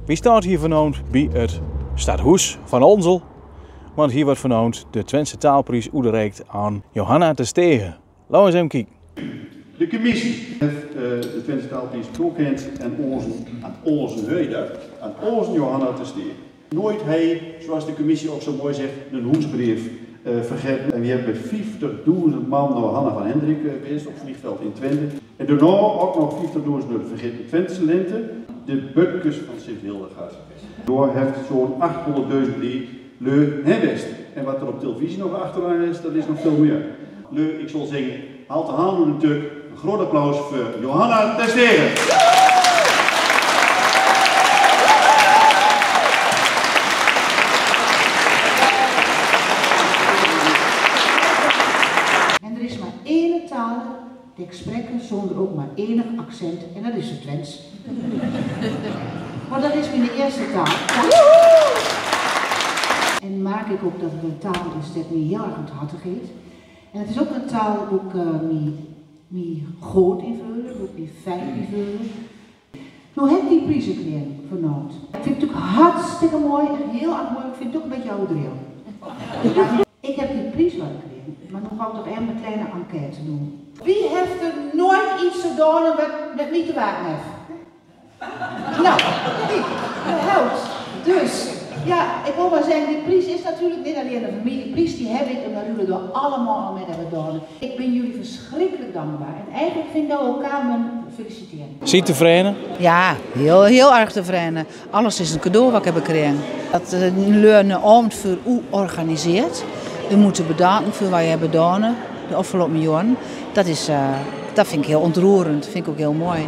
Wie staat hier vanavond bij het Stadhuis van Onzel? Want hier wordt vanavond de Twentse taalprijs uitgereikt aan Johanna Terstegen. Laten we eens even kijken. De commissie heeft de Twentse taalprijs toekend aan onze heuidag, aan onze Johanna Terstegen. Nooit hij, zoals de commissie ook zo mooi zegt, een hoensbrief vergeten. En we hebben met 50.000 man naar Hanna van Hendrik geweest op het vliegveld in Twente. En daarna ook nog 50.000 naar de vergeten Twentse lente, de Butkes van Sint-Hildegard. Door heeft zo'n 800.000 die leu West. En wat er op televisie nog achteraan is, dat is nog veel meer. Leu, ik zal zeggen, haal de handen natuurlijk. Een groot applaus voor Johanna Terstegen. En er is maar één taal die ik spreken zonder ook maar enig accent en dat is het Twents. Maar dat is mijn eerste taal. En maak ik ook dat het een taal is dat me heel erg aan het harte gaat. En het is ook een taal die ik me goed invullen, ook me fijn invullen. Nou heb ik die prijs gekregen vanavond. Ik vind het natuurlijk hartstikke mooi, heel erg mooi, ik vind het ook een beetje overdreven. Ik heb die prijs wel gekregen, maar nu ga ik toch even een kleine enquête doen. Wie heeft er nooit iets gedaan wat met mij te maken heeft? Nou, dat helpt. Dus, ja, ik wil maar zeggen, die prijs is natuurlijk niet alleen een familieprijs, die heb ik omdat jullie er allemaal al met hebben gedaan. Ik ben jullie verschrikkelijk dankbaar en eigenlijk vind ik dat we elkaar feliciteren. Zie je tevreden? Ja, heel erg tevreden. Alles is een cadeau wat ik heb gekregen. Dat de leerne avond voor u organiseert. U moet bedanken voor wat je hebt gedaan de afgelopen jaren. Dat vind ik heel ontroerend, dat vind ik ook heel mooi.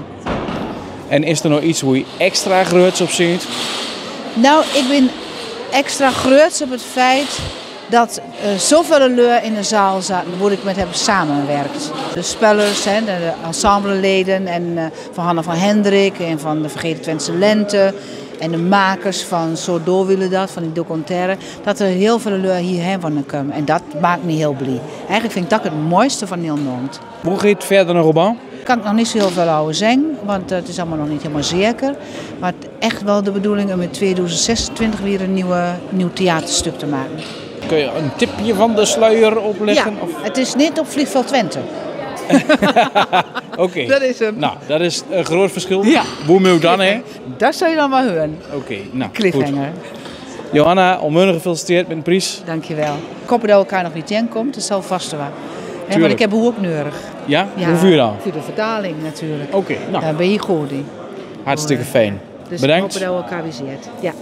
En is er nog iets waar je extra groots op ziet? Nou, ik ben extra groots op het feit dat zoveel leur in de zaal zaten waar ik met heb samengewerkt. De spelers, de ensembleleden en van Hanna van Hendrik en van de Vergeten Twentse Lente. En de makers van Zo door willen dat, van die documentaire. Dat er heel veel leur hierheen van komen. En dat maakt me heel blij. Eigenlijk vind ik dat het mooiste van Nederland. Hoe gaat het verder nog op aan? Kan ik nog niet zo heel veel over zeggen, want het is allemaal nog niet helemaal zeker. Maar het echt wel de bedoeling om in 2026 weer een nieuw theaterstuk te maken. Kun je een tipje van de sluier opleggen? Ja, of? het is niet op vliegveld Twente. Oké. Dat is hem. Nou, dat is een groot verschil. Ja. Hoe moet dan, hè? Dat zou je dan wel horen. Oké, nou, Cliffhanger. goed. Johanna, onmunnig gefeliciteerd met een prijs. Dankjewel. Ik hoop dat elkaar nog niet tegenkomt, dat zal vast wel. Want ik heb hoe ook nodig. Ja? Hoe vuur dan? Voor de vertaling natuurlijk. Oké, nou. Dan ben je goed. Hartstikke fijn. Dus Bedankt. ik hoop dat we elkaar weer zien. Ja.